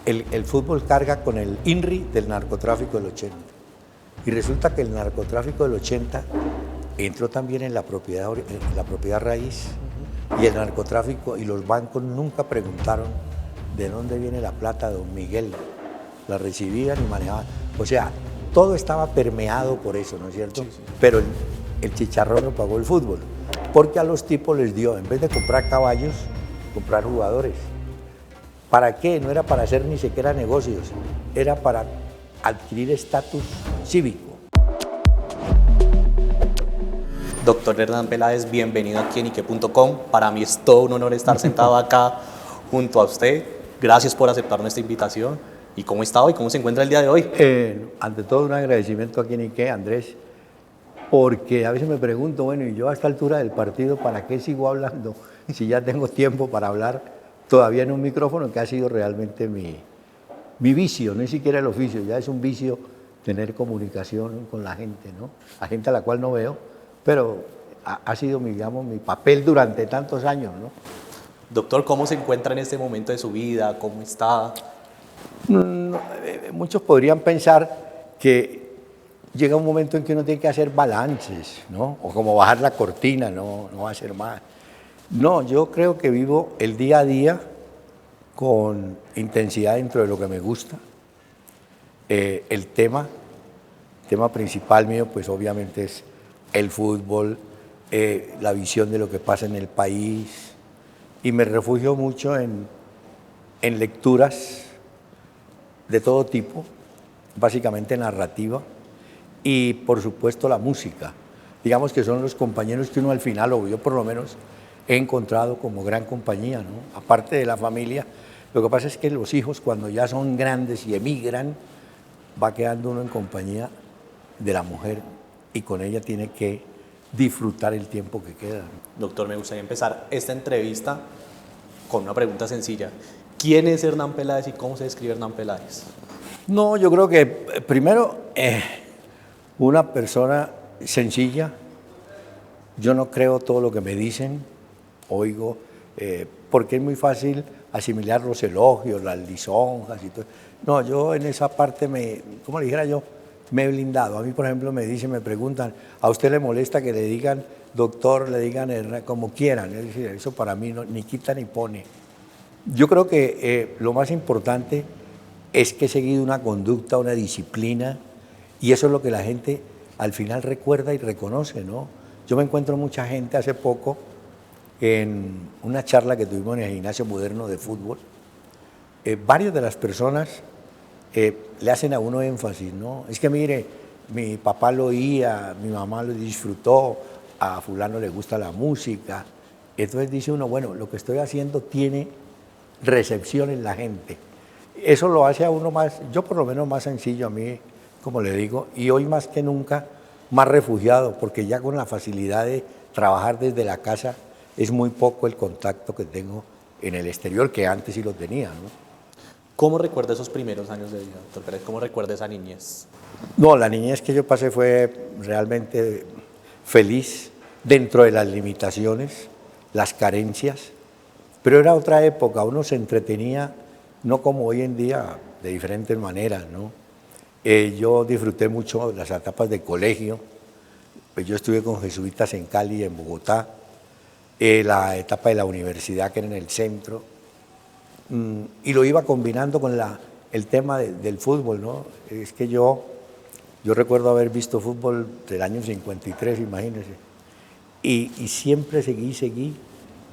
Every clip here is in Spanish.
el fútbol carga con el INRI del narcotráfico del 80. Y resulta que el narcotráfico del 80 entró también en la propiedad raíz. Y el narcotráfico y los bancos nunca preguntaron de dónde viene la plata de don Miguel. La recibían y manejaban. O sea, todo estaba permeado por eso, ¿no es cierto? Sí, sí. Pero el chicharrón lo pagó el fútbol. Porque a los tipos les dio, en vez de comprar caballos, comprar jugadores. ¿Para qué? No era para hacer ni siquiera negocios, era para adquirir estatus cívico. Doctor Hernán Peláez, bienvenido aquí en Ique.com. Para mí es todo un honor estar sentado acá junto a usted. Gracias por aceptar nuestra invitación. ¿Y cómo está hoy? ¿Cómo se encuentra el día de hoy? Ante todo, un agradecimiento aquí en Ique, Andrés, porque a veces me pregunto, bueno, y yo a esta altura del partido, ¿para qué sigo hablando? Si ya tengo tiempo para hablar todavía en un micrófono, que ha sido realmente mi vicio, no es siquiera el oficio, ya es un vicio tener comunicación con la gente, ¿no? La gente a la cual no veo, pero ha sido, digamos, mi papel durante tantos años, ¿no? Doctor, ¿cómo se encuentra en este momento de su vida? ¿Cómo está? Muchos podrían pensar que llega un momento en que uno tiene que hacer balances, ¿no? O como bajar la cortina, no va a ser más. No, yo creo que vivo el día a día con intensidad dentro de lo que me gusta. El tema principal mío, pues obviamente es el fútbol, la visión de lo que pasa en el país, y me refugio mucho en lecturas de todo tipo, básicamente narrativa, y por supuesto la música. Digamos que son los compañeros que uno al final, o yo por lo menos, he encontrado como gran compañía, ¿no? Aparte de la familia, lo que pasa es que los hijos cuando ya son grandes y emigran, va quedando uno en compañía de la mujer y con ella tiene que disfrutar el tiempo que queda. Doctor, me gustaría empezar esta entrevista con una pregunta sencilla. ¿Quién es Hernán Peláez y cómo se describe Hernán Peláez? No, yo creo que primero una persona sencilla. Yo no creo todo lo que me dicen, oigo, porque es muy fácil asimilar los elogios, las lisonjas y todo. No, yo en esa parte como le dijera yo, me he blindado. A mí, por ejemplo, me preguntan, ¿a usted le molesta que le digan doctor, le digan como quieran? Es decir, eso para mí ni quita ni pone. Yo creo que lo más importante es que he seguido una conducta, una disciplina, y eso es lo que la gente al final recuerda y reconoce, ¿no? Yo me encuentro mucha gente hace poco en una charla que tuvimos en el gimnasio moderno de fútbol. Varias de las personas le hacen a uno énfasis, ¿no? Es que mire, mi papá lo oía, mi mamá lo disfrutó, a fulano le gusta la música. Entonces dice uno, bueno, lo que estoy haciendo tiene recepción en la gente. Eso lo hace a uno más, yo por lo menos más sencillo a mí, como le digo, y hoy más que nunca más refugiado, porque ya con la facilidad de trabajar desde la casa es muy poco el contacto que tengo en el exterior, que antes sí lo tenía, ¿no? ¿Cómo recuerda esos primeros años de vida, doctor Pérez? ¿Cómo recuerda esa niñez? No, la niñez que yo pasé fue realmente feliz dentro de las limitaciones, las carencias, pero era otra época, uno se entretenía no como hoy en día, de diferentes maneras, ¿no? Yo disfruté mucho las etapas de colegio, pues yo estuve con jesuitas en Cali y en Bogotá, la etapa de la universidad que era en el centro, y lo iba combinando con el tema del fútbol, ¿no? Es que yo recuerdo haber visto fútbol del año 53, imagínense, y siempre seguí,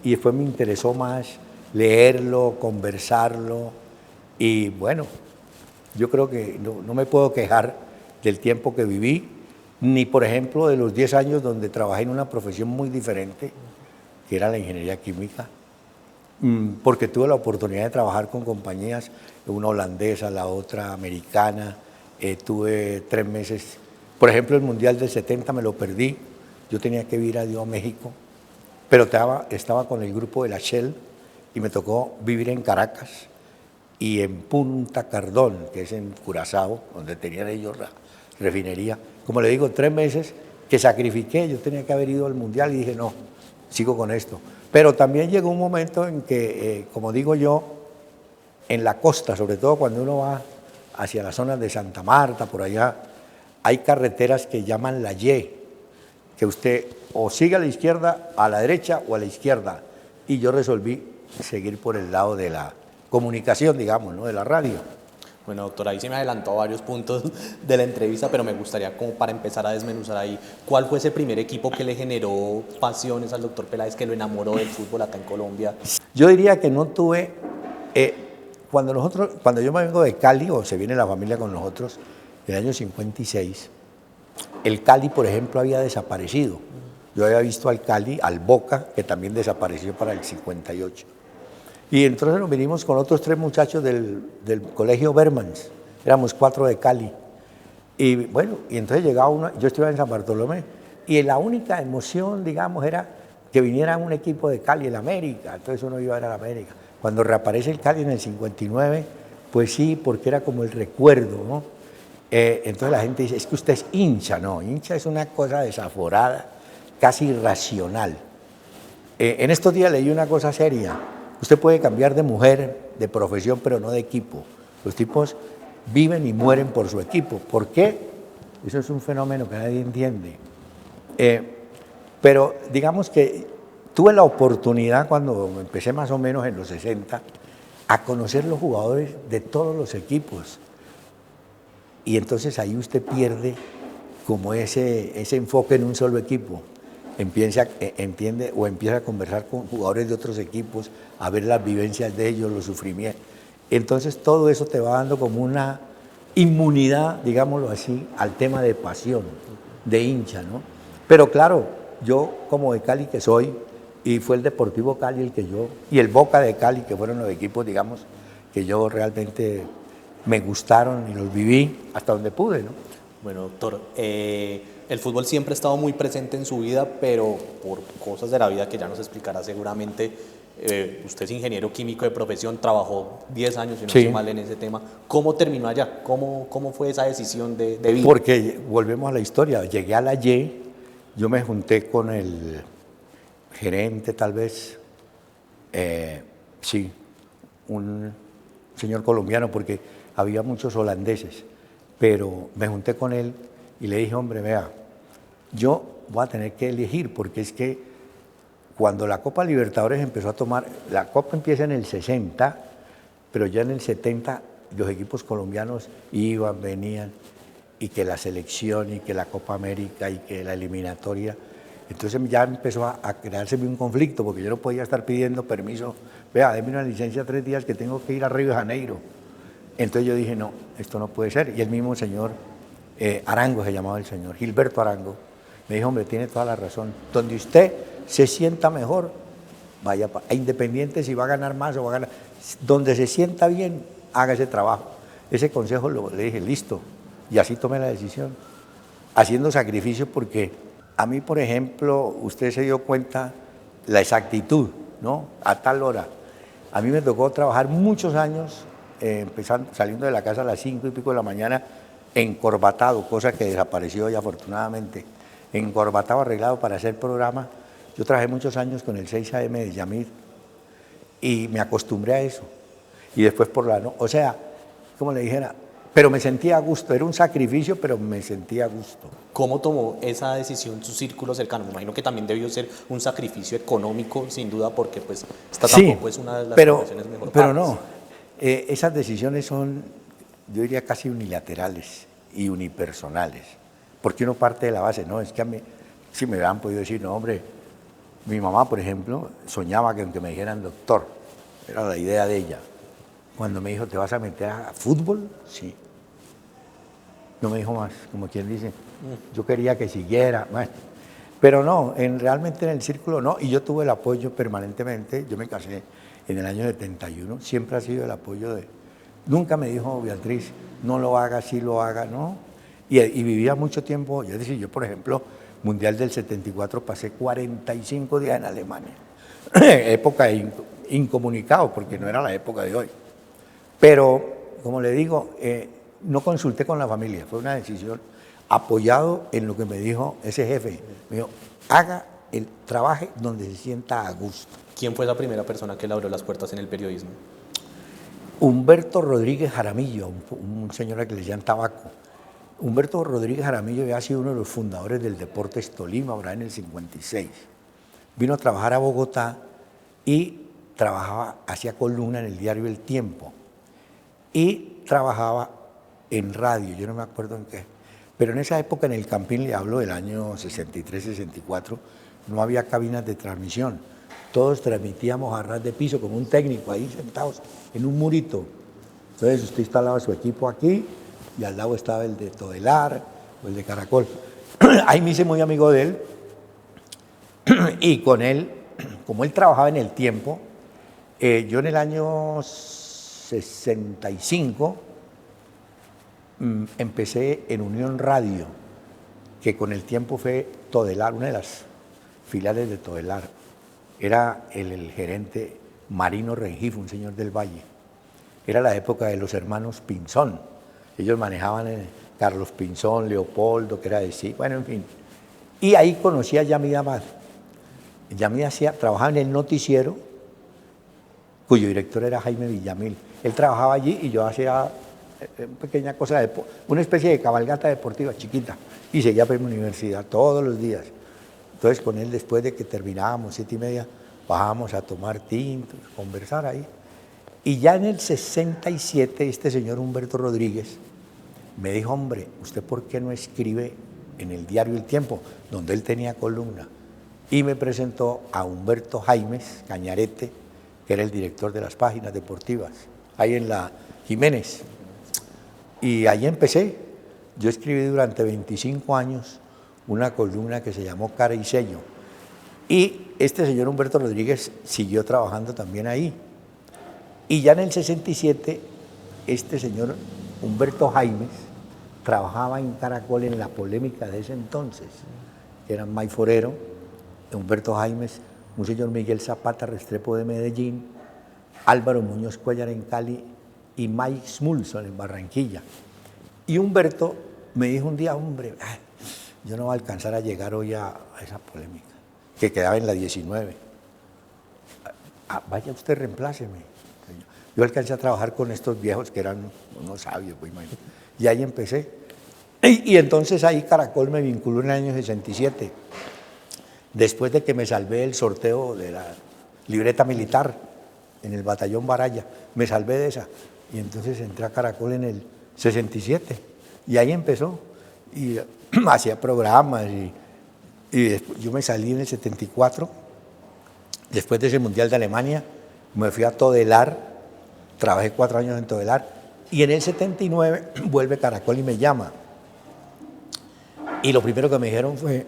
y después me interesó más leerlo, conversarlo, y bueno, yo creo que no me puedo quejar del tiempo que viví, ni por ejemplo de los 10 años donde trabajé en una profesión muy diferente, que era la ingeniería química, porque tuve la oportunidad de trabajar con compañías, una holandesa, la otra americana, tuve 3 meses, por ejemplo el Mundial del 70 me lo perdí, yo tenía que ir a México, pero estaba con el grupo de la Shell y me tocó vivir en Caracas y en Punta Cardón, que es en Curazao, donde tenían ellos la refinería. Como le digo, 3 meses que sacrifiqué, yo tenía que haber ido al Mundial y dije, no, sigo con esto. Pero también llegó un momento en que, como digo yo, en la costa, sobre todo cuando uno va hacia las zonas de Santa Marta, por allá, hay carreteras que llaman la Y, que usted o sigue a la izquierda, a la derecha o a la izquierda. Y yo resolví seguir por el lado de la comunicación, digamos, ¿no? De la radio. Bueno, doctor, ahí se me adelantó a varios puntos de la entrevista, pero me gustaría como para empezar a desmenuzar ahí, ¿cuál fue ese primer equipo que le generó pasiones al doctor Peláez, que lo enamoró del fútbol acá en Colombia? Yo diría que no tuve, cuando yo me vengo de Cali, o se viene la familia con nosotros, en el año 56, el Cali, por ejemplo, había desaparecido. Yo había visto al Cali, al Boca, que también desapareció para el 58. Y entonces nos vinimos con otros 3 muchachos del colegio Bermans, éramos 4 de Cali. Y bueno, y entonces llegaba uno, yo estuve en San Bartolomé, y la única emoción, digamos, era que viniera un equipo de Cali, el América, entonces uno iba a ver al América. Cuando reaparece el Cali en el 59, pues sí, porque era como el recuerdo, ¿no? Entonces la gente dice, es que usted es hincha, no, hincha es una cosa desaforada, casi irracional. En estos días leí una cosa seria. Usted puede cambiar de mujer, de profesión, pero no de equipo. Los tipos viven y mueren por su equipo. ¿Por qué? Eso es un fenómeno que nadie entiende. Pero digamos que tuve la oportunidad, cuando empecé más o menos en los 60, a conocer los jugadores de todos los equipos. Y entonces ahí usted pierde como ese enfoque en un solo equipo. Entiende o empieza a conversar con jugadores de otros equipos, a ver las vivencias de ellos, los sufrimientos. Entonces todo eso te va dando como una inmunidad, digámoslo así, al tema de pasión, de hincha, ¿no? Pero claro, yo como de Cali que soy, y fue el Deportivo Cali y el Boca de Cali, que fueron los equipos, digamos, que yo realmente me gustaron y los viví hasta donde pude, ¿no? Bueno, doctor, el fútbol siempre ha estado muy presente en su vida, pero por cosas de la vida que ya nos explicará seguramente, usted es ingeniero químico de profesión, trabajó 10 años, si no estoy mal, en ese tema. ¿Cómo terminó allá? ¿Cómo fue esa decisión de vida? Porque volvemos a la historia, llegué a la Y, yo me junté con el gerente tal vez, sí, un señor colombiano, porque había muchos holandeses, pero me junté con él y le dije, hombre, vea, yo voy a tener que elegir, porque es que cuando la Copa Libertadores empezó a tomar, la Copa empieza en el 60, pero ya en el 70 los equipos colombianos iban, venían, y que la selección, y que la Copa América, y que la eliminatoria. Entonces ya empezó a crearse un conflicto, porque yo no podía estar pidiendo permiso, vea, déme una licencia 3 días que tengo que ir a Río de Janeiro. Entonces yo dije, no, esto no puede ser. Y el mismo señor Arango, se llamaba el señor, Gilberto Arango, me dijo, hombre, tiene toda la razón. Donde usted se sienta mejor, vaya a Independiente, si va a ganar más o va a ganar. Donde se sienta bien, haga ese trabajo. Ese consejo le dije, listo. Y así tomé la decisión, haciendo sacrificios, porque a mí, por ejemplo, usted se dio cuenta la exactitud, ¿no? A tal hora. A mí me tocó trabajar muchos años, saliendo de la casa a las 5 y pico de la mañana, encorbatado, cosa que desapareció ya afortunadamente, encorbatado, arreglado para hacer programa. Yo trabajé muchos años con el 6 AM de Yamir y me acostumbré a eso. Y después por la noche, o sea, como le dijera, pero me sentía a gusto, era un sacrificio, pero me sentía a gusto. ¿Cómo tomó esa decisión su círculo cercano? Me imagino que también debió ser un sacrificio económico, sin duda, porque pues esta tampoco es una de las profesiones mejor pero pagas. no, esas decisiones son, yo diría, casi unilaterales y unipersonales, porque uno parte de la base, no, es que a mí, si me hubieran podido decir, no, hombre, mi mamá, por ejemplo, soñaba que me dijeran doctor, era la idea de ella. Cuando me dijo, ¿te vas a meter a fútbol? Sí. No me dijo más, como quien dice, yo quería que siguiera, bueno, pero no, realmente en el círculo no, y yo tuve el apoyo permanentemente, yo me casé en el año 71, siempre ha sido el apoyo nunca me dijo Beatriz, no lo haga, sí lo haga, no, y vivía mucho tiempo, es decir, yo por ejemplo, Mundial del 74, pasé 45 días en Alemania, época incomunicado, porque no era la época de hoy, pero, como le digo, no consulté con la familia, fue una decisión apoyado en lo que me dijo ese jefe. Me dijo, haga el trabajo donde se sienta a gusto. ¿Quién fue la primera persona que le abrió las puertas en el periodismo? Humberto Rodríguez Jaramillo, un señor al que le decían Tabaco. Humberto Rodríguez Jaramillo había sido uno de los fundadores del Deportes Tolima, ahora en el 56. Vino a trabajar a Bogotá y trabajaba, hacía columna en el diario El Tiempo y trabajaba en radio, yo no me acuerdo en qué, pero en esa época en el Campín, le hablo del año 63-64, no había cabinas de transmisión, todos transmitíamos a ras de piso con un técnico ahí sentados en un murito. Entonces usted instalaba su equipo aquí y al lado estaba el de Todelar o el de Caracol. Ahí me hice muy amigo de él y con él, como él trabajaba en El Tiempo, yo en el año 65 empecé en Unión Radio, que con El Tiempo fue Todelar, una de las filiales de Todelar. Era el gerente Marino Rengifo, un señor del Valle. Era la época de los hermanos Pinzón. Ellos manejaban Carlos Pinzón, Leopoldo, que era de sí, bueno, en fin. Y ahí conocí a Yamid Amad. Yamid trabajaba en el noticiero, cuyo director era Jaime Villamil. Él trabajaba allí y yo hacía una pequeña cosa, una especie de cabalgata deportiva chiquita, y seguía para mi universidad todos los días. Entonces con él, después de que terminábamos 7:30, bajábamos a tomar tinto, a conversar ahí. Y ya en el 67, este señor Humberto Rodríguez me dijo, hombre, ¿usted por qué no escribe en el diario El Tiempo, donde él tenía columna? Y me presentó a Humberto Jaimes Cañarete, que era el director de las páginas deportivas, ahí en la Jiménez. Y ahí empecé. Yo escribí durante 25 años una columna que se llamó Cara y Sello. Y este señor Humberto Rodríguez siguió trabajando también ahí. Y ya en el 67, este señor Humberto Jaimes trabajaba en Caracol en la polémica de ese entonces. Eran May Forero, Humberto Jaimes, un señor Miguel Zapata Restrepo de Medellín, Álvaro Muñoz Cuellar en Cali y Mike Smulson en Barranquilla. Y Humberto me dijo un día, hombre, yo no voy a alcanzar a llegar hoy a esa polémica, que quedaba en la 19. Vaya usted, reempláceme. Yo alcancé a trabajar con estos viejos que eran unos sabios, pues, imagínate. Y ahí empecé. Y entonces ahí Caracol me vinculó en el año 67, después de que me salvé del sorteo de la libreta militar en el batallón Baraya, me salvé de esa. Y entonces entré a Caracol en el 67 y ahí empezó. Y hacía programas y después, yo me salí en el 74, después de ese Mundial de Alemania, me fui a Todelar, trabajé 4 años en Todelar y en el 79 vuelve Caracol y me llama. Y lo primero que me dijeron fue,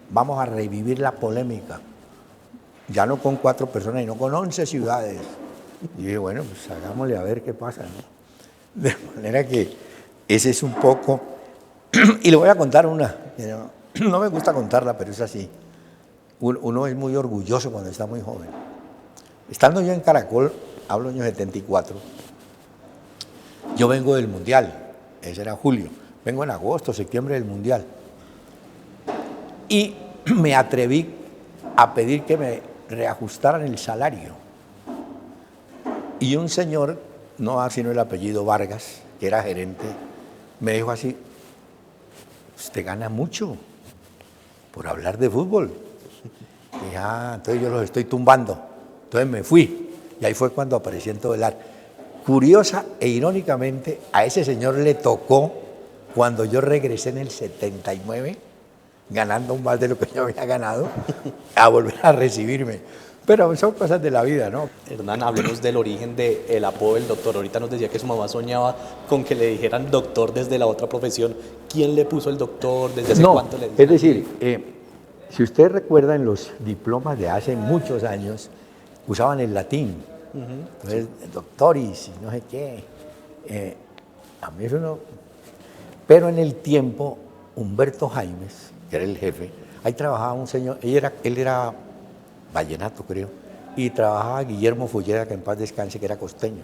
vamos a revivir la polémica, ya no con 4 personas, sino con 11 ciudades. Y dije, bueno, pues hagámosle a ver qué pasa, ¿no? De manera que ese es un poco, y le voy a contar una, no me gusta contarla, pero es así. Uno es muy orgulloso cuando está muy joven. Estando yo en Caracol, hablo año 74, yo vengo del Mundial, ese era julio, vengo en agosto, septiembre del Mundial, y me atreví a pedir que me reajustaran el salario. Y un señor, no sino el apellido Vargas, que era gerente, me dijo así, usted gana mucho por hablar de fútbol. Y entonces yo los estoy tumbando. Entonces me fui. Y ahí fue cuando aparecí en Todelar. Curiosa e irónicamente, a ese señor le tocó, cuando yo regresé en el 79, ganando más de lo que yo había ganado, a volver a recibirme. Pero son cosas de la vida, ¿no? Hernán, hablemos del origen del apodo del doctor. Ahorita nos decía que su mamá soñaba con que le dijeran doctor desde la otra profesión. ¿Quién le puso el doctor? ¿Desde hace cuánto le dijeron? Es decir, si usted recuerda, en los diplomas de hace muchos años usaban el latín. Entonces, doctoris y no sé qué. A mí eso no. Pero en el tiempo, Humberto Jaimes, que era el jefe, ahí trabajaba un señor, él era vallenato, creo, y trabajaba Guillermo Fulleda, que en paz descanse, que era costeño.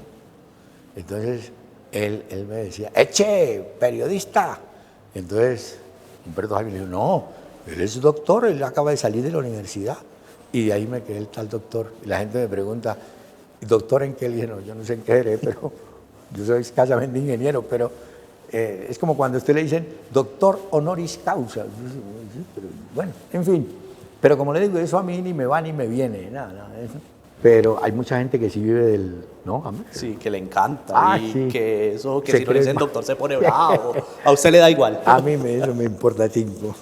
Entonces, él me decía, ¡eche, periodista! Entonces, Humberto Jaimes le dijo, no, él es doctor, él acaba de salir de la universidad. Y de ahí me quedé el tal doctor. Y la gente me pregunta, ¿doctor en qué? Le dije, no, yo no sé en qué eres, pero yo soy escasamente ingeniero, pero es como cuando a usted le dicen doctor honoris causa. Pero, bueno, en fin. Pero como le digo, eso a mí ni me va ni me viene, nada, eso. Pero hay mucha gente que sí vive del... ¿No? A mí. Sí, que le encanta y sí. que eso, que Se si lo dicen cree- doctor se pone bravo. A usted le da igual. A mí eso me importa cinco.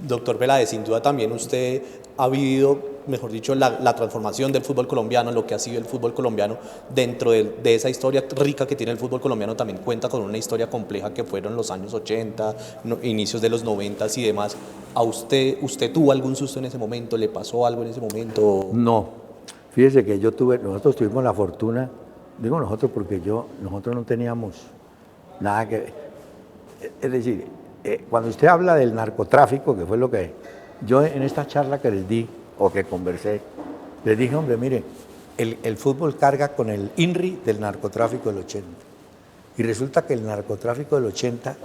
Doctor Peláez, sin duda también usted ha vivido, mejor dicho, la transformación del fútbol colombiano, lo que ha sido el fútbol colombiano. Dentro de esa historia rica que tiene el fútbol colombiano, también cuenta con una historia compleja que fueron los años 80, inicios de los 90 y demás. ¿A usted tuvo algún susto en ese momento? ¿Le pasó algo en ese momento? No. Fíjese que nosotros tuvimos la fortuna, digo nosotros porque nosotros no teníamos nada que... Es decir, cuando usted habla del narcotráfico, que fue lo que yo en esta charla que les di, o que conversé, les dije, hombre, mire, el fútbol carga con el INRI del narcotráfico del 80. Y resulta que el narcotráfico del 80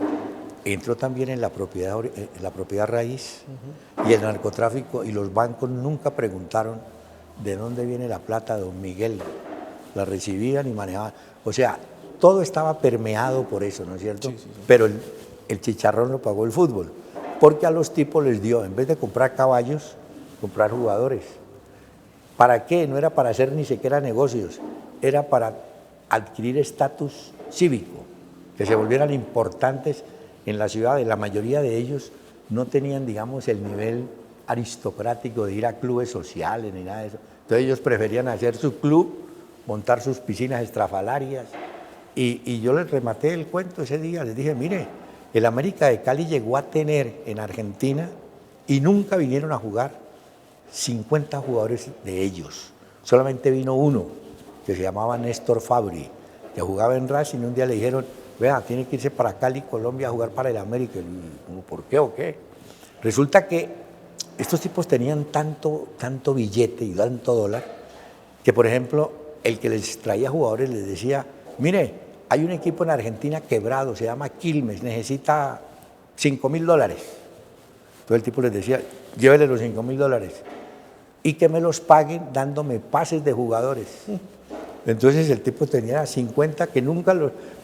entró también en la propiedad raíz, y el narcotráfico y los bancos nunca preguntaron de dónde viene la plata de don Miguel. La recibían y manejaban. O sea, todo estaba permeado por eso, ¿no es cierto? Sí. Pero el chicharrón lo pagó el fútbol, porque a los tipos les dio, en vez de comprar caballos, comprar jugadores. ¿Para qué? No era para hacer ni siquiera negocios, era para adquirir estatus cívico, que se volvieran importantes en la ciudad. La mayoría de ellos no tenían, digamos, el nivel aristocrático de ir a clubes sociales ni nada de eso. Entonces ellos preferían hacer su club, montar sus piscinas estrafalarias. Y yo les rematé el cuento ese día, les dije, mire, el América de Cali llegó a tener en Argentina y nunca vinieron a jugar 50 jugadores de ellos. Solamente vino uno, que se llamaba Néstor Fabri, que jugaba en Racing, y un día le dijeron, vea, tiene que irse para Cali, Colombia, a jugar para el América. Y, ¿por qué o qué? Resulta que estos tipos tenían tanto billete y tanto dólar, que por ejemplo, el que les traía jugadores les decía, mire, hay un equipo en Argentina quebrado, se llama Quilmes, necesita $5.000. Entonces el tipo les decía, llévele los $5.000 y que me los paguen dándome pases de jugadores. Entonces el tipo tenía 50 que nunca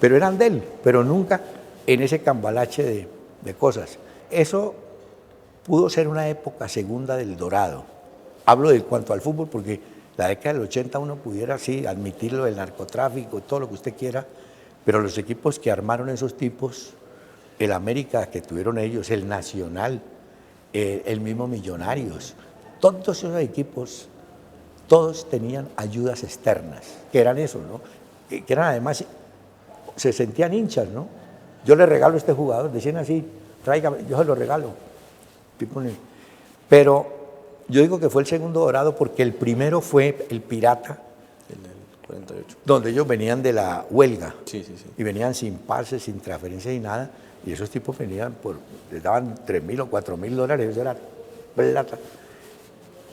pero eran de él, pero nunca en ese cambalache de cosas. Eso pudo ser una época segunda del Dorado. Hablo de cuanto al fútbol porque la década del 80 uno pudiera, sí, admitirlo del narcotráfico, todo lo que usted quiera, pero los equipos que armaron esos tipos, el América que tuvieron ellos, el Nacional, el mismo Millonarios, todos esos equipos, todos tenían ayudas externas, que eran eso, ¿no? Que eran además, se sentían hinchas, ¿no? Yo le regalo a este jugador, decían así, tráigame, yo se lo regalo. Pero yo digo que fue el segundo Dorado porque el primero fue el Pirata, El del 48. donde ellos venían de la huelga. Sí, sí, sí. Y venían sin pases, sin transferencias y nada, y esos tipos venían les daban $3.000 o $4.000, eso era plata.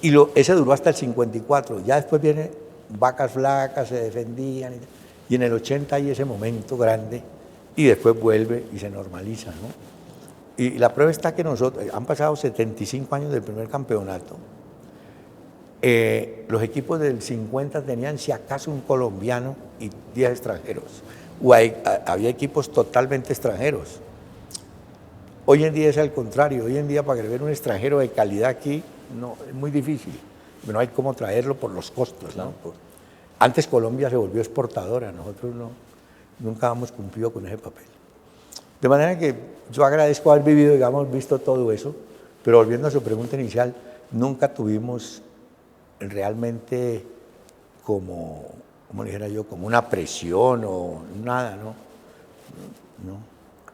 Y ese duró hasta el 54, ya después viene vacas flacas, se defendían, y en el 80 hay ese momento grande, y después vuelve y se normaliza, ¿no? Y la prueba está que han pasado 75 años del primer campeonato. Los equipos del 50 tenían si acaso un colombiano y 10 extranjeros. Había equipos totalmente extranjeros. Hoy en día es al contrario. Hoy en día para ver un extranjero de calidad aquí no, es muy difícil. No hay cómo traerlo por los costos, ¿no? Antes Colombia se volvió exportadora, nosotros nunca hemos cumplido con ese papel. De manera que yo agradezco haber vivido, digamos, visto todo eso, pero volviendo a su pregunta inicial, nunca tuvimos realmente como dijera yo, como una presión o nada, ¿no?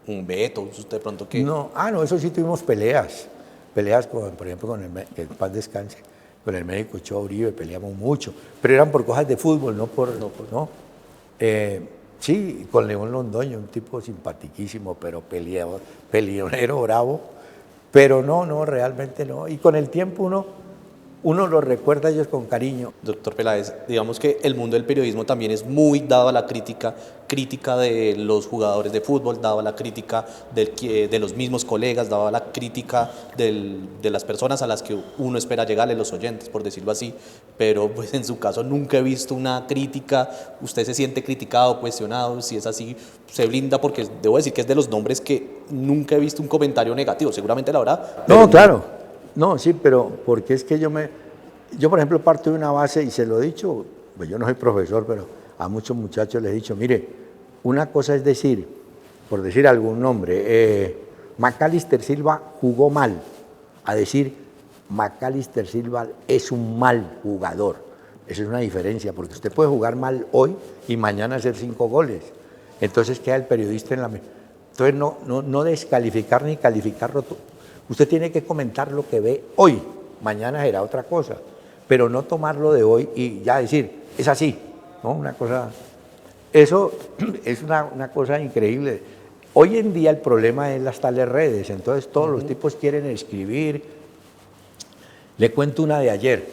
Un veto, usted de pronto que... No, eso sí tuvimos peleas por ejemplo, que en paz descanse, con el médico Ochoa Uribe, peleamos mucho, pero eran por cosas de fútbol, no. Sí, con León Londoño, un tipo simpatiquísimo, pero peleonero, bravo, pero no, realmente no. Y con el tiempo uno uno los recuerda a ellos con cariño. Doctor Peláez, digamos que el mundo del periodismo también es muy dado a la crítica, crítica de los jugadores de fútbol, dado a la crítica de los mismos colegas, dado a la crítica de las personas a las que uno espera llegarle, los oyentes, por decirlo así, pero pues en su caso nunca he visto una crítica. ¿Usted se siente criticado, cuestionado? Si es así, se blinda, porque debo decir que es de los nombres que nunca he visto un comentario negativo, seguramente la verdad. No, claro. No, sí, pero porque es que yo, por ejemplo, parto de una base y se lo he dicho, pues yo no soy profesor, pero a muchos muchachos les he dicho, mire, una cosa es decir, por decir algún nombre, Macalister Silva jugó mal, a decir, Macalister Silva es un mal jugador. Esa es una diferencia, porque usted puede jugar mal hoy y mañana hacer 5 goles. Entonces queda el periodista en la... Entonces no descalificar ni calificarlo. Usted tiene que comentar lo que ve hoy, mañana será otra cosa, pero no tomarlo de hoy y ya decir, es así, ¿no? Una cosa, eso es una cosa increíble. Hoy en día el problema es las tales redes, entonces todos los tipos quieren escribir. Le cuento una de ayer.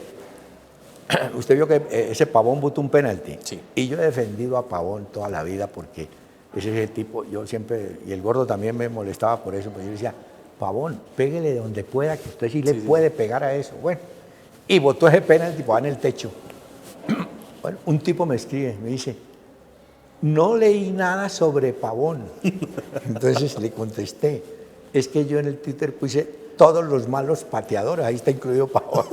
Usted vio que ese Pavón botó un penalti. Sí. Y yo he defendido a Pavón toda la vida porque ese es el tipo, yo siempre, y el gordo también me molestaba por eso, porque yo decía, Pavón, péguele de donde pueda, que usted sí le puede pegar a eso. Bueno, y botó ese penalti, va en el techo. Bueno, un tipo me escribe, me dice, no leí nada sobre Pavón. Entonces le contesté, es que yo en el Twitter puse todos los malos pateadores, ahí está incluido Pavón.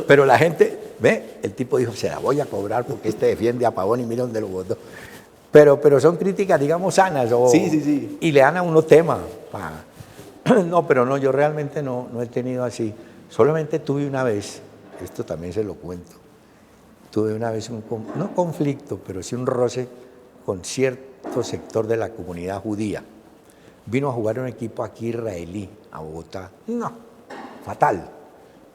Pero la gente, ve, el tipo dijo, se la voy a cobrar porque este defiende a Pavón y mira dónde lo botó. Pero son críticas, digamos, sanas. Sí. Y le dan a uno tema. No, pero no, yo realmente no he tenido así. Solamente tuve una vez, esto también se lo cuento, tuve una vez no conflicto, pero sí un roce con cierto sector de la comunidad judía. Vino a jugar un equipo aquí israelí, a Bogotá. No, fatal.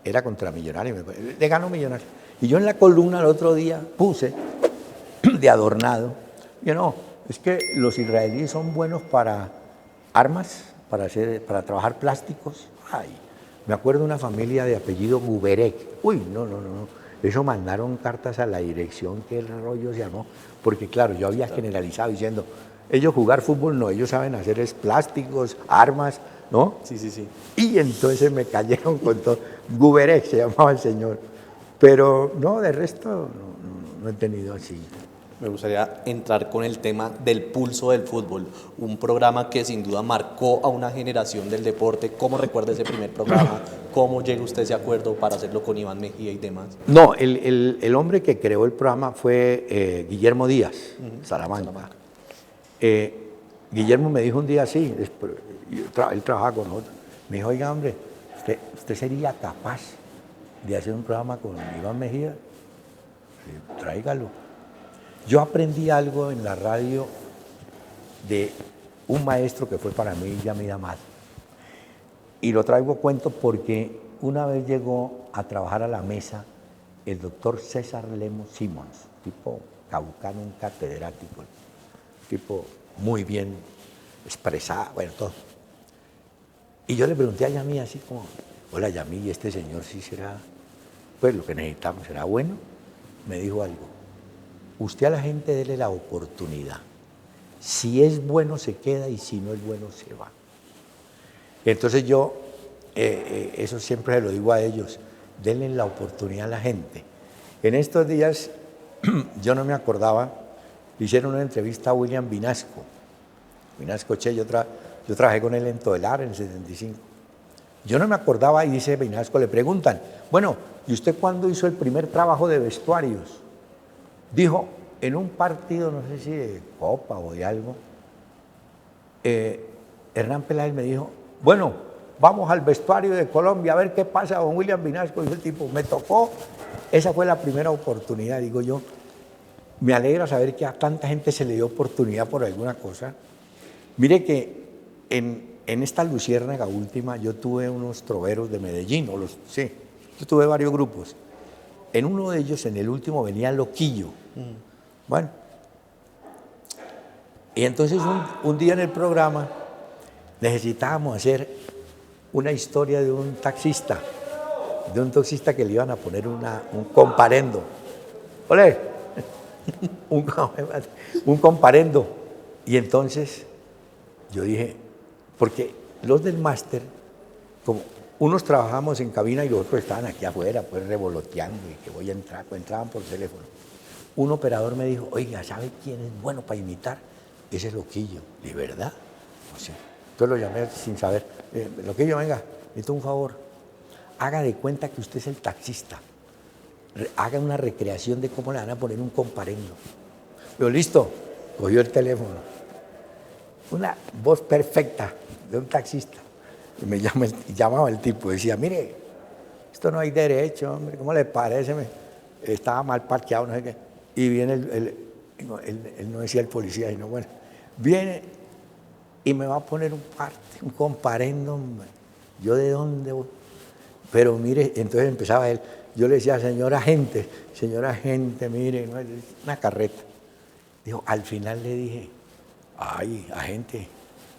Era contra Millonarios, le ganó Millonarios. Y yo en la columna el otro día puse de adornado, yo no, es que los israelíes son buenos para armas, para trabajar plásticos. Ay, me acuerdo de una familia de apellido Guberek. Uy, no. Eso mandaron cartas a la dirección, que el rollo se armó. Porque claro, yo había generalizado diciendo, ellos jugar fútbol no, ellos saben hacer es plásticos, armas, ¿no? Sí. Y entonces me cayeron con todo. Guberek se llamaba el señor. Pero no, de resto no he tenido así. Me gustaría entrar con el tema del pulso del fútbol, un programa que sin duda marcó a una generación del deporte. ¿Cómo recuerda ese primer programa? ¿Cómo llega usted a ese acuerdo para hacerlo con Iván Mejía y demás? No, el hombre que creó el programa fue Guillermo Díaz, Salamanca. Guillermo me dijo un día así, él trabajaba con nosotros, me dijo, oiga hombre, ¿usted sería capaz de hacer un programa con Iván Mejía? Sí, tráigalo. Yo aprendí algo en la radio de un maestro que fue para mí Yamid Amad. Y lo traigo a cuento porque una vez llegó a trabajar a la mesa el doctor César Lemos Simons, tipo caucano, un catedrático, tipo muy bien expresado, bueno, todo. Y yo le pregunté a Yamid así como, hola Yamid, ¿y este señor sí será, pues lo que necesitamos, será bueno? Me dijo algo. Usted a la gente dele la oportunidad. Si es bueno se queda y si no es bueno se va. Entonces yo, eso siempre se lo digo a ellos, denle la oportunidad a la gente. En estos días, yo no me acordaba, le hicieron una entrevista a William Vinasco. Vinasco, yo trabajé con él en Todelar en el 75. Yo no me acordaba y dice Vinasco, le preguntan, bueno, ¿y usted cuándo hizo el primer trabajo de vestuarios? Dijo, en un partido, no sé si de Copa o de algo, Hernán Peláez me dijo, bueno, vamos al vestuario de Colombia a ver qué pasa con William Vinasco. Y el tipo, me tocó, esa fue la primera oportunidad, digo yo. Me alegra saber que a tanta gente se le dio oportunidad por alguna cosa. Mire que en esta luciérnaga última yo tuve unos troveros de Medellín, yo tuve varios grupos. En uno de ellos, en el último, venía Loquillo. Bueno, y entonces un día en el programa necesitábamos hacer una historia de un taxista de un taxista que le iban a poner un comparendo. ¡Ole! un comparendo. Y entonces yo dije, porque los del máster, como unos trabajamos en cabina y los otros estaban aquí afuera, pues revoloteando y que voy a entrar, pues entraban por teléfono. Un operador me dijo, oiga, ¿sabe quién es bueno para imitar? Ese Loquillo. ¿De verdad? No sé. Entonces lo llamé sin saber. Loquillo, venga, necesito un favor. Haga de cuenta que usted es el taxista. Haga una recreación de cómo le van a poner un comparendo. Pero listo, cogió el teléfono. Una voz perfecta de un taxista. Y me llamaba el tipo, decía, mire, esto no hay derecho, hombre, ¿cómo le parece? Estaba mal parqueado, no sé qué. Y viene él no decía el policía, sino bueno, viene y me va a poner un comparendo, hombre. ¿Yo de dónde voy? Pero mire, entonces empezaba él, yo le decía, señor agente, mire, no, es una carreta. Dijo, al final le dije, ay, agente,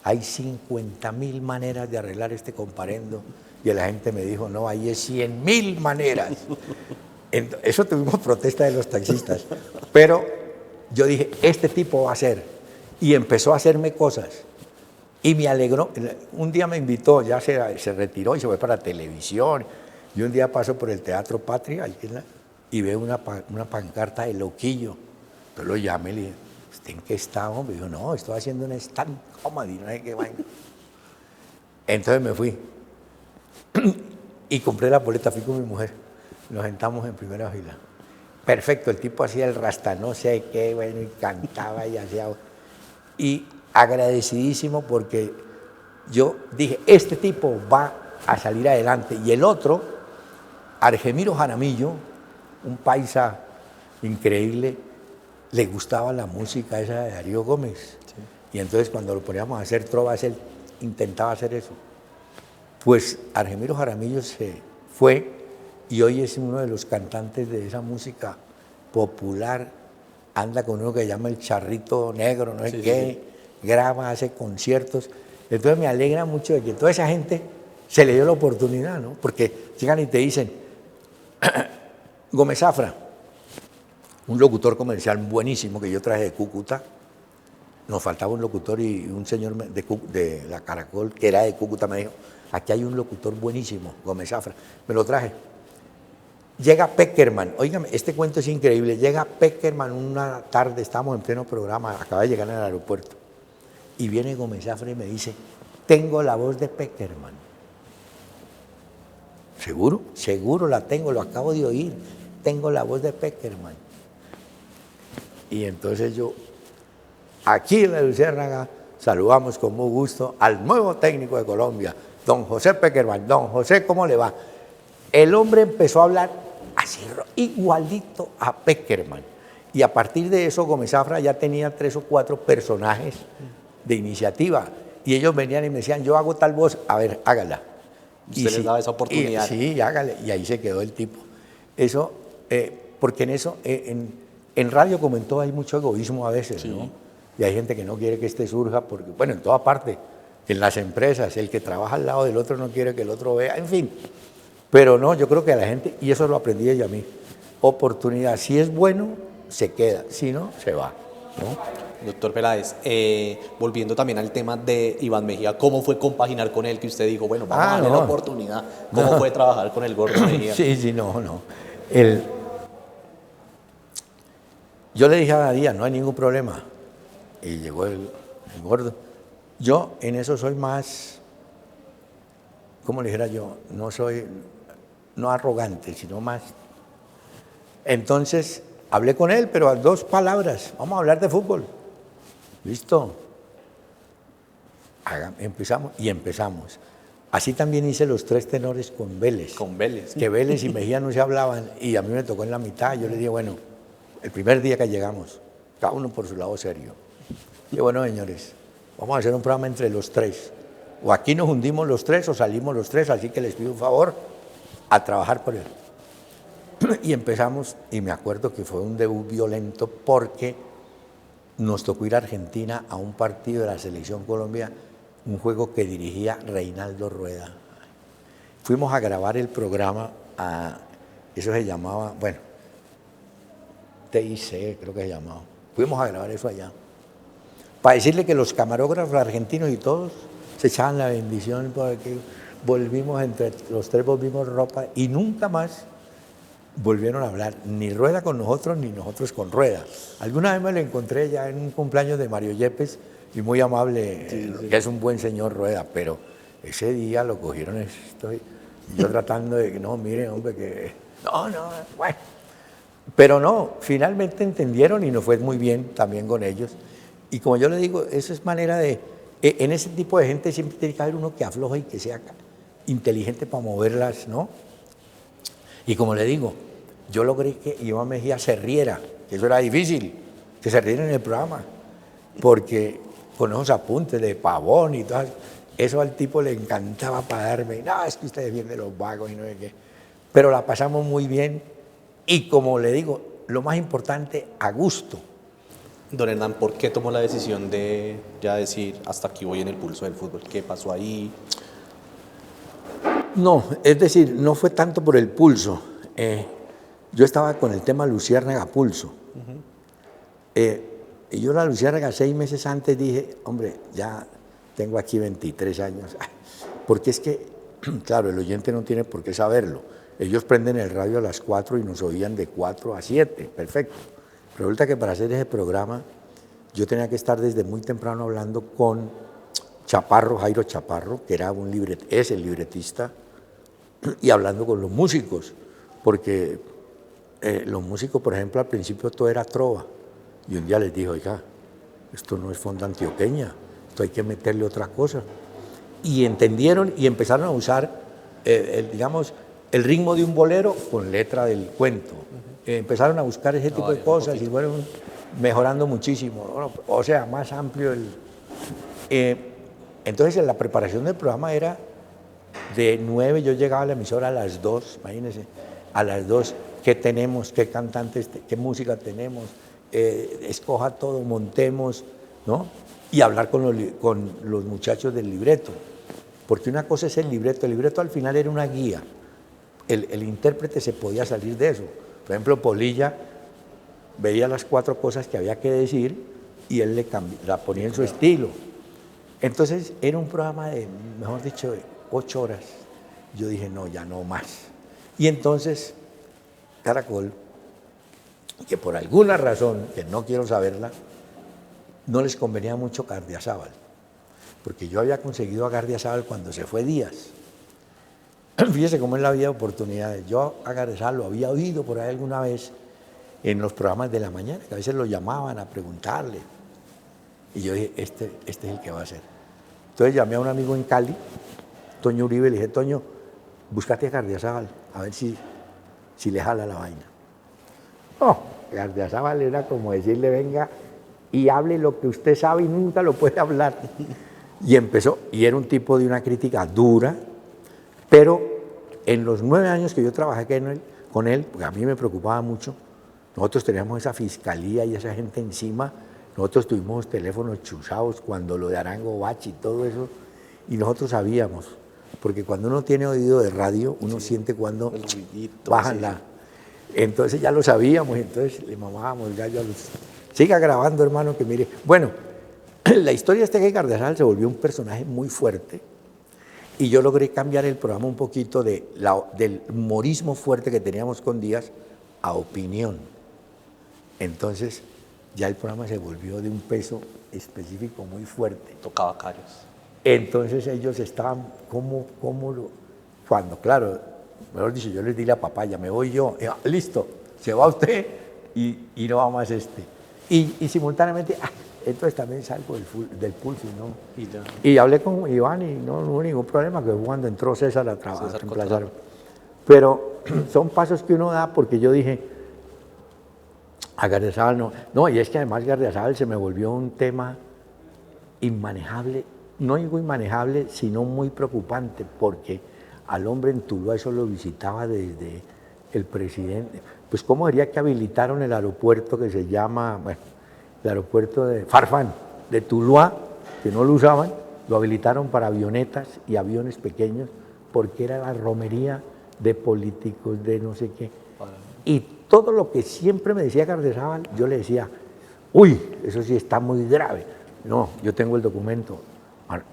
hay 50.000 maneras de arreglar este comparendo. Y el agente me dijo, no, hay 100.000 maneras. Eso tuvimos protesta de los taxistas. Pero yo dije, este tipo va a hacer. Y empezó a hacerme cosas. Y me alegró. Un día me invitó, ya se retiró y se fue para televisión. Y un día paso por el Teatro Patria y veo una pancarta de Loquillo. Entonces lo llamé y le dije, ¿usted en qué está, hombre? Dijo, no, estoy haciendo un stand comedy, no sé qué vaina. Entonces me fui y compré la boleta, fui con mi mujer. Nos sentamos en primera fila. Perfecto, el tipo hacía el rasta, no sé qué, bueno, y cantaba y hacía. Y agradecidísimo porque yo dije, este tipo va a salir adelante. Y el otro, Argemiro Jaramillo, un paisa increíble, le gustaba la música esa de Darío Gómez. Sí. Y entonces cuando lo poníamos a hacer trovas, él intentaba hacer eso. Pues Argemiro Jaramillo se fue y hoy es uno de los cantantes de esa música popular. Anda con uno que se llama el Charrito Negro, no sé qué, graba, hace conciertos. Entonces me alegra mucho de que toda esa gente se le dio la oportunidad, ¿no? Porque llegan y te dicen, Gómez Zafra, un locutor comercial buenísimo que yo traje de Cúcuta. Nos faltaba un locutor y un señor de la Caracol, que era de Cúcuta, me dijo, aquí hay un locutor buenísimo, Gómez Zafra. Me lo traje. Llega Peckerman, óigame, este cuento es increíble. Llega Peckerman una tarde, estábamos en pleno programa, acaba de llegar al aeropuerto. Y viene Gómez Zafra y me dice, tengo la voz de Peckerman. ¿Seguro? Seguro la tengo, lo acabo de oír. Tengo la voz de Peckerman. Y entonces yo, aquí en la Luciérnaga, saludamos con muy gusto al nuevo técnico de Colombia, don José Peckerman. Don José, ¿cómo le va? El hombre empezó a hablar así, igualito a Peckerman. Y a partir de eso, Gómez Zafra ya tenía 3 o 4 personajes de iniciativa. Y ellos venían y me decían, yo hago tal voz, a ver, hágala. Usted les daba esa oportunidad. Sí, hágale. Y ahí se quedó el tipo. Eso, porque en eso, en radio comentó, hay mucho egoísmo a veces, sí, ¿no? Y hay gente que no quiere que este surja, porque, bueno, en toda parte, en las empresas, el que trabaja al lado del otro no quiere que el otro vea, en fin. Pero no, yo creo que a la gente, y eso lo aprendí ella a mí, oportunidad, si es bueno, se queda, si no, se va, ¿no? Doctor Peláez, volviendo también al tema de Iván Mejía, ¿cómo fue compaginar con él? Que usted dijo, bueno, vamos a darle la oportunidad. ¿Cómo fue trabajar con el Gordo Mejía? Sí, no. Yo le dije a Díaz, no hay ningún problema. Y llegó el Gordo. Yo en eso soy más, ¿cómo le dijera yo? No soy, no arrogante, sino más. Entonces, hablé con él, pero a 2 palabras, vamos a hablar de fútbol. ¿Listo? Empezamos. Así también hice los 3 tenores con Vélez. Con Vélez. Que Vélez y Mejía no se hablaban y a mí me tocó en la mitad. Yo le dije, bueno, el primer día que llegamos, cada uno por su lado serio. Y bueno, señores, vamos a hacer un programa entre los 3. O aquí nos hundimos los 3 o salimos los 3, así que les pido un favor a trabajar por él. Y empezamos, y me acuerdo que fue un debut violento porque nos tocó ir a Argentina a un partido de la Selección Colombia, un juego que dirigía Reinaldo Rueda. Fuimos a grabar el programa eso se llamaba, bueno, TIC creo que se llamaba. Fuimos a grabar eso allá. Para decirle que los camarógrafos argentinos y todos se echaban la bendición porque volvimos, entre los tres volvimos ropa y nunca más volvieron a hablar, ni Rueda con nosotros, ni nosotros con Rueda. Alguna vez me lo encontré ya en un cumpleaños de Mario Yepes y muy amable, que es un buen señor Rueda, pero ese día lo cogieron estoy yo tratando de que no, mire hombre, que no, bueno. Pero no, finalmente entendieron y nos fue muy bien también con ellos. Y como yo le digo, eso es manera de, en ese tipo de gente siempre tiene que haber uno que afloje y que sea inteligente para moverlas, ¿no? Y como le digo, yo logré que Iván Mejía se riera, que eso era difícil, que se riera en el programa, porque con esos apuntes de Pavón y todo eso al tipo le encantaba para darme, no, es que usted defiende los vagos y no sé qué. Pero la pasamos muy bien y como le digo, lo más importante, a gusto. Don Hernán, ¿por qué tomó la decisión de ya decir hasta aquí voy en el pulso del fútbol? ¿Qué pasó ahí? No, es decir, no fue tanto por el pulso. Yo estaba con el tema Luciérnaga Pulso. Y yo la Luciérnaga 6 meses antes dije, hombre, ya tengo aquí 23 años. Porque es que, claro, el oyente no tiene por qué saberlo. Ellos prenden el radio a las 4 y nos oían de 4 a 7, perfecto. Resulta que para hacer ese programa yo tenía que estar desde muy temprano hablando con Chaparro, Jairo Chaparro, que era es el libretista, y hablando con los músicos, porque los músicos, por ejemplo, al principio todo era trova, y un día les dije, oiga, esto no es fonda antioqueña, esto hay que meterle otra cosa. Y entendieron y empezaron a usar, digamos, el ritmo de un bolero con letra del cuento. Empezaron a buscar ese tipo de cosas y fueron mejorando muchísimo. O sea, más amplio entonces, la preparación del programa era de 9, yo llegaba a la emisora a las 2, imagínense, a las 2, ¿qué tenemos? ¿Qué cantantes? ¿Qué música tenemos? Escoja todo, montemos, ¿no? Y hablar con los muchachos del libreto. Porque una cosa es el libreto al final era una guía. El intérprete se podía salir de eso. Por ejemplo, Polilla veía las 4 cosas que había que decir y él la ponía en su estilo. Entonces era un programa de, mejor dicho, de 8 horas. Yo dije, no, ya no más. Y entonces Caracol, que por alguna razón, que no quiero saberla, no les convenía mucho Gardiazabal, porque yo había conseguido a Gardiazabal cuando se fue Díaz. Fíjese cómo es la vida de oportunidades. Yo a Gardiazabal lo había oído por ahí alguna vez en los programas de la mañana, que a veces lo llamaban a preguntarle. Y yo dije, este es el que va a ser. Entonces llamé a un amigo en Cali, Toño Uribe, le dije, Toño, búscate a Gardiazabal, a ver si le jala la vaina. No, Gardiazabal era como decirle, venga y hable lo que usted sabe y nunca lo puede hablar. Y empezó, y era un tipo de una crítica dura, pero en los 9 años que yo trabajé con él, porque a mí me preocupaba mucho, nosotros teníamos esa fiscalía y esa gente encima, nosotros tuvimos teléfonos chuzados cuando lo de Arango Bachi y todo eso, y nosotros sabíamos, porque cuando uno tiene oído de radio, uno siente cuando bajan la... Entonces ya lo sabíamos, y entonces le mamábamos el gallo a los... Siga grabando, hermano, que mire... Bueno, la historia es que Gardiazabal se volvió un personaje muy fuerte, y yo logré cambiar el programa un poquito del humorismo fuerte que teníamos con Díaz a opinión. Entonces, ya el programa se volvió de un peso específico muy fuerte. Tocaba callos. Entonces ellos estaban, cuando, claro, mejor dicho, yo les di la papaya, me voy yo, listo, se va usted y no va más este. Y simultáneamente, entonces también salgo del pulso, ¿no? Y hablé con Iván y no hubo ningún problema, que cuando entró César a reemplazar. Pero son pasos que uno da porque yo dije, a Gardiazabal no. No, y es que además Gardiazabal se me volvió un tema inmanejable, no digo inmanejable, sino muy preocupante, porque al hombre en Tuluá eso lo visitaba desde el presidente. Pues cómo diría que habilitaron el aeropuerto que se llama, bueno, el aeropuerto de Farfán, de Tuluá, que no lo usaban, lo habilitaron para avionetas y aviones pequeños, porque era la romería de políticos, de no sé qué. Y todo lo que siempre me decía Gardezábal, yo le decía, uy, eso sí está muy grave. No, yo tengo el documento.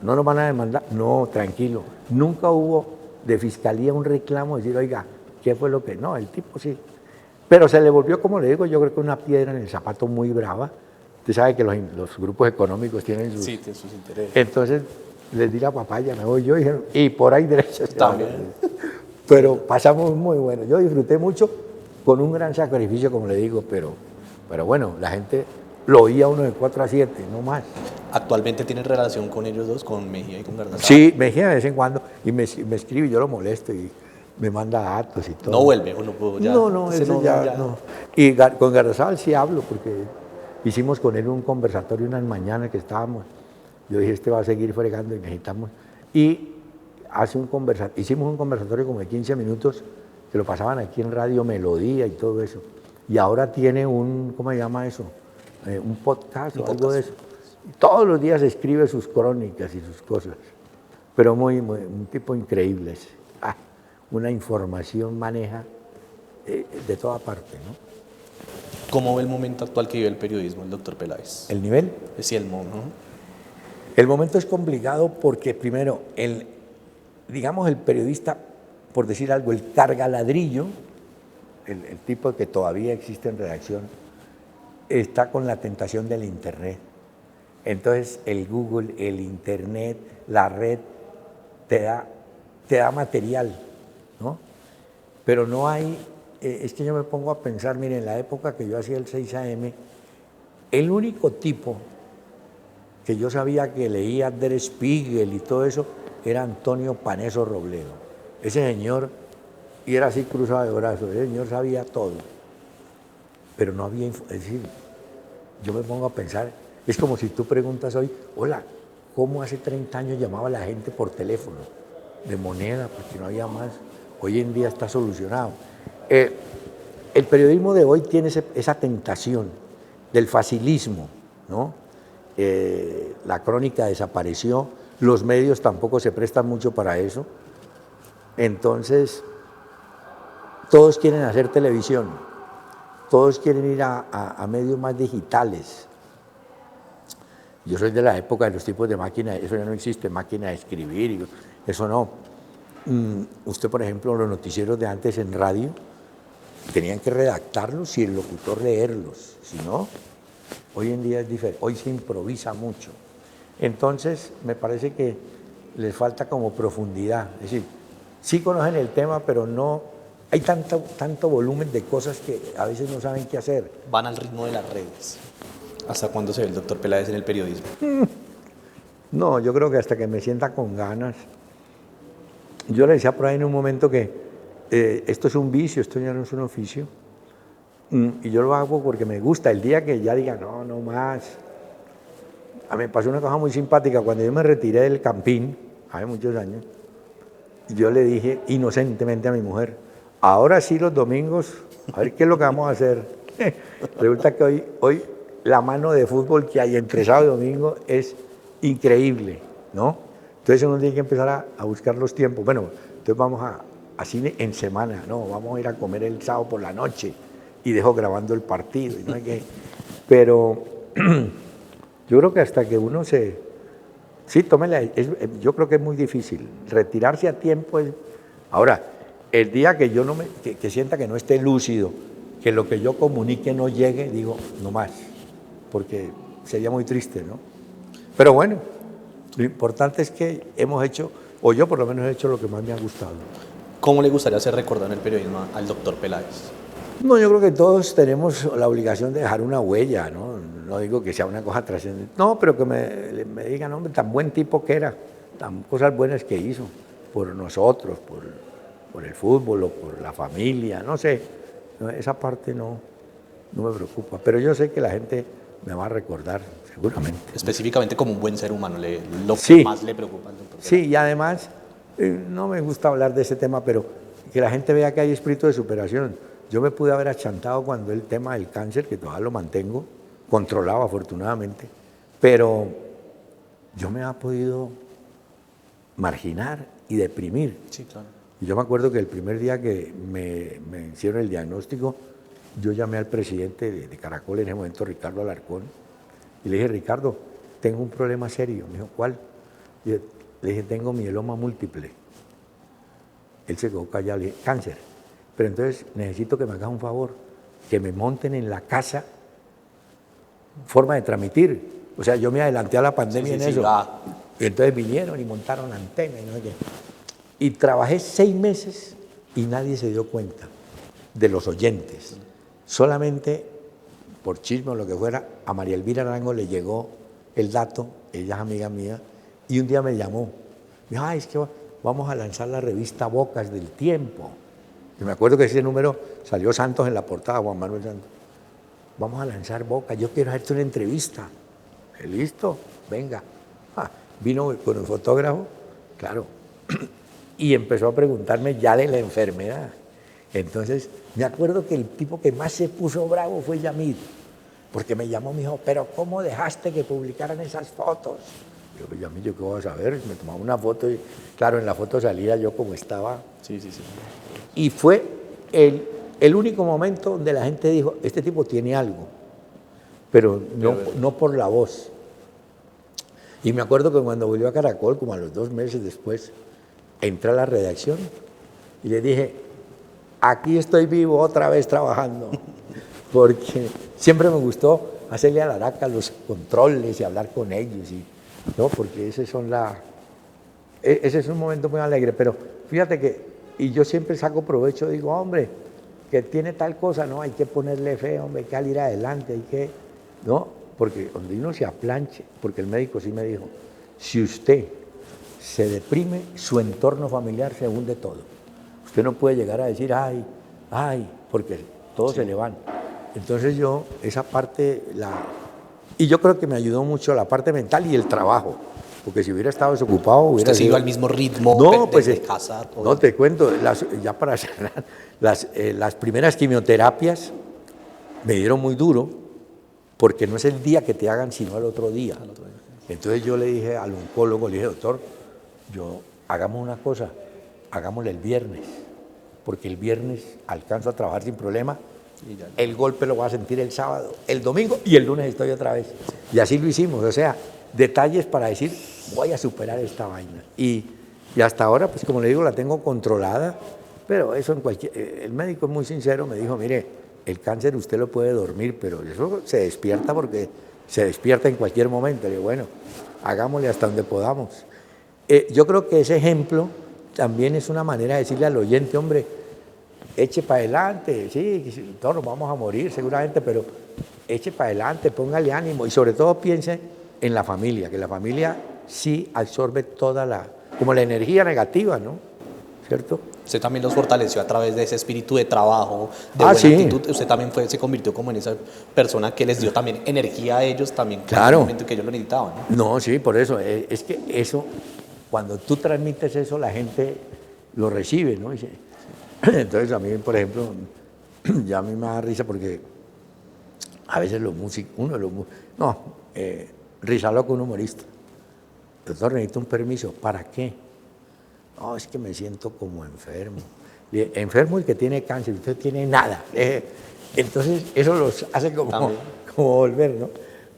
¿No nos van a demandar? No, tranquilo. Nunca hubo de fiscalía un reclamo, decir, oiga, ¿qué fue lo que...? No, el tipo sí. Pero se le volvió, como le digo, yo creo que una piedra en el zapato muy brava. Usted sabe que los grupos económicos tienen sus... Sí, tiene sus intereses. Entonces les di la papaya, me voy yo, y por ahí derecho. También. Pero pasamos muy bueno. Yo disfruté mucho con un gran sacrificio, como le digo, pero bueno, la gente lo oía uno de 4 a 7, no más. ¿Actualmente tiene relación con ellos dos, con Mejía y con Gardezábal? Sí, Mejía de vez en cuando, y me escribe, yo lo molesto y me manda datos y todo. ¿No vuelve o no puedo ya? No, eso ya no. Y con Gardezábal sí hablo, porque hicimos con él un conversatorio unas mañanas que estábamos. Yo dije, este va a seguir fregando y necesitamos. Y hicimos un conversatorio como de 15 minutos, que lo pasaban aquí en Radio Melodía y todo eso. Y ahora tiene ¿cómo se llama eso? Un podcast o algo de eso. Todos los días escribe sus crónicas y sus cosas. Pero un tipo increíble. Una información maneja de toda parte, ¿no? ¿Cómo ve el momento actual que vive el periodismo, el doctor Peláez? ¿El nivel? Sí, el momento. El momento es complicado porque primero, digamos el periodista, por decir algo, el cargaladrillo, el tipo que todavía existe en redacción, está con la tentación del Internet. Entonces el Google, el Internet, la red, te da material, ¿no? Pero no hay, es que yo me pongo a pensar, miren, en la época que yo hacía el 6 AM, el único tipo que yo sabía que leía Der Spiegel y todo eso, era Antonio Paneso Robledo. Ese señor, y era así cruzado de brazos, ese señor sabía todo. Pero no había, es decir, yo me pongo a pensar, es como si tú preguntas hoy, hola, ¿cómo hace 30 años llamaba la gente por teléfono? De moneda, porque no había más. Hoy en día está solucionado. El periodismo de hoy tiene esa tentación del facilismo, ¿no? La crónica desapareció, los medios tampoco se prestan mucho para eso. Entonces, todos quieren hacer televisión, todos quieren ir a medios más digitales. Yo soy de la época de los tipos de máquina, eso ya no existe, máquina de escribir, eso no. Usted, por ejemplo, los noticieros de antes en radio, tenían que redactarlos y el locutor leerlos, si no, hoy en día es diferente, hoy se improvisa mucho. Entonces, me parece que les falta como profundidad, es decir, sí conocen el tema, pero no, hay tanto volumen de cosas que a veces no saben qué hacer. Van al ritmo de las redes. ¿Hasta cuándo se ve el doctor Peláez en el periodismo? No, yo creo que hasta que me sienta con ganas. Yo le decía por ahí en un momento que esto es un vicio, esto ya no es un oficio. Y yo lo hago porque me gusta. El día que ya diga, no más. A mí me pasó una cosa muy simpática. Cuando yo me retiré del Campín, hace muchos años, yo le dije inocentemente a mi mujer, ahora sí los domingos, a ver qué es lo que vamos a hacer. Resulta que hoy la mano de fútbol que hay entre sábado y domingo es increíble, ¿no? Entonces uno tiene que empezar a buscar los tiempos. Bueno, entonces vamos a cine en semana, no, vamos a ir a comer el sábado por la noche y dejo grabando el partido. ¿No? Pero yo creo que hasta que uno sí, tómela, yo creo que es muy difícil. Retirarse a tiempo es... Ahora, el día que yo que sienta que no esté lúcido, que lo que yo comunique no llegue, digo, no más, porque sería muy triste, ¿no? Pero bueno, lo importante es que hemos hecho, o yo por lo menos he hecho lo que más me ha gustado. ¿Cómo le gustaría ser recordado en el periodismo al doctor Peláez? No, yo creo que todos tenemos la obligación de dejar una huella, ¿no? No digo que sea una cosa trascendente, no, pero que me digan, hombre, tan buen tipo que era, tan cosas buenas que hizo por nosotros, por el fútbol o por la familia, no sé, esa parte no me preocupa, pero yo sé que la gente me va a recordar, seguramente. Específicamente como un buen ser humano, lo que Sí. más le preocupa al doctor Peláez. Sí, y además, no me gusta hablar de ese tema, pero que la gente vea que hay espíritu de superación. Yo me pude haber achantado cuando el tema del cáncer, que todavía lo mantengo, controlado afortunadamente, pero yo me ha podido marginar y deprimir. Sí, claro. Y yo me acuerdo que el primer día que me hicieron el diagnóstico, yo llamé al presidente de Caracol en ese momento, Ricardo Alarcón, y le dije, Ricardo, tengo un problema serio. Me dijo, ¿cuál? Y le dije, tengo mieloma múltiple. Él se quedó callado, le dije, cáncer. Pero entonces necesito que me hagas un favor, que me monten en la casa forma de transmitir. O sea, yo me adelanté a la pandemia en eso. Y entonces vinieron y montaron antena y no sé qué. Y trabajé 6 meses y nadie se dio cuenta de los oyentes. Solamente por chisme o lo que fuera, a María Elvira Arango le llegó el dato, ella es amiga mía, y un día me llamó. Me dijo, ay, es que vamos a lanzar la revista Bocas del Tiempo. Y me acuerdo que ese número salió Santos en la portada, Juan Manuel Santos. Vamos a lanzar Bocas, yo quiero hacerte una entrevista. ¿Listo? Venga. Vino con un fotógrafo, claro, y empezó a preguntarme ya de la enfermedad. Entonces, me acuerdo que el tipo que más se puso bravo fue Yamid, porque me llamó y me dijo, pero ¿cómo dejaste que publicaran esas fotos? Yo, pues Yamid, ¿yo qué voy a saber? Me tomaba una foto y, claro, en la foto salía yo como estaba. Sí. Y fue el único momento donde la gente dijo, este tipo tiene algo, pero no por la voz. Y me acuerdo que cuando volvió a Caracol, como a los 2 meses después, entré a la redacción y le dije, aquí estoy vivo otra vez trabajando, porque siempre me gustó hacerle a la Araca los controles y hablar con ellos, ¿no? Porque ese es un momento muy alegre, pero fíjate que, y yo siempre saco provecho, digo, hombre, que tiene tal cosa, no, hay que ponerle fe, hombre, hay que salir adelante, hay que, ¿no? Porque donde uno se aplanche, porque el médico sí me dijo, si usted se deprime, su entorno familiar se hunde todo. Usted no puede llegar a decir, ay, porque todo se le van. Entonces yo, esa parte, y yo creo que me ayudó mucho la parte mental y el trabajo, porque si hubiera estado desocupado, hubiera ¿Usted siguió al mismo ritmo de casa? Todo. No, te cuento, ya para cerrar, las primeras quimioterapias me dieron muy duro, porque no es el día que te hagan, sino el otro día. Entonces yo le dije al oncólogo, le dije, doctor, hagamos una cosa, hagámosle el viernes, porque el viernes alcanzo a trabajar sin problema, el golpe lo voy a sentir el sábado, el domingo y el lunes estoy otra vez. Y así lo hicimos, o sea, detalles para decir, voy a superar esta vaina. Y hasta ahora, pues como le digo, la tengo controlada, pero eso el médico es muy sincero, me dijo, mire, el cáncer usted lo puede dormir, pero eso se despierta porque se despierta en cualquier momento. Le digo, bueno, hagámosle hasta donde podamos. Yo creo que ese ejemplo también es una manera de decirle al oyente, hombre, eche para adelante, sí, todos nos vamos a morir seguramente, pero eche para adelante, póngale ánimo y sobre todo piense en la familia, que la familia sí absorbe como la energía negativa, ¿no? ¿Cierto? Usted también los fortaleció a través de ese espíritu de trabajo, de buena actitud. Usted también se convirtió como en esa persona que les dio también energía a ellos también, claro, en el momento que ellos lo necesitaban, ¿no? No, sí, por eso. Es que eso, cuando tú transmites eso, la gente lo recibe, ¿no? Entonces a mí, por ejemplo, ya a mí me da risa porque a veces los músicos, Rizaloco, un humorista, doctor, necesito un permiso, ¿para qué? No, es que me siento como enfermo. Enfermo el que tiene cáncer, usted tiene nada. Entonces eso los hace como volver, ¿no?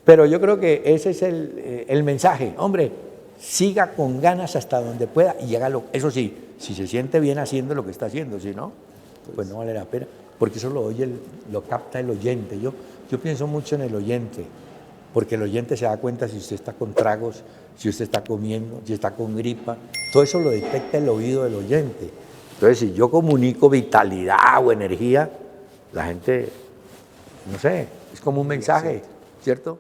Pero yo creo que ese es el mensaje. Hombre, siga con ganas hasta donde pueda y hágalo. Eso sí, si se siente bien haciendo lo que está haciendo, si no, pues no vale la pena. Porque eso lo capta el oyente. Yo pienso mucho en el oyente, porque el oyente se da cuenta si usted está con tragos, si usted está comiendo, si está con gripa. Todo eso lo detecta el oído del oyente. Entonces, si yo comunico vitalidad o energía, la gente, no sé, es como un mensaje, ¿cierto?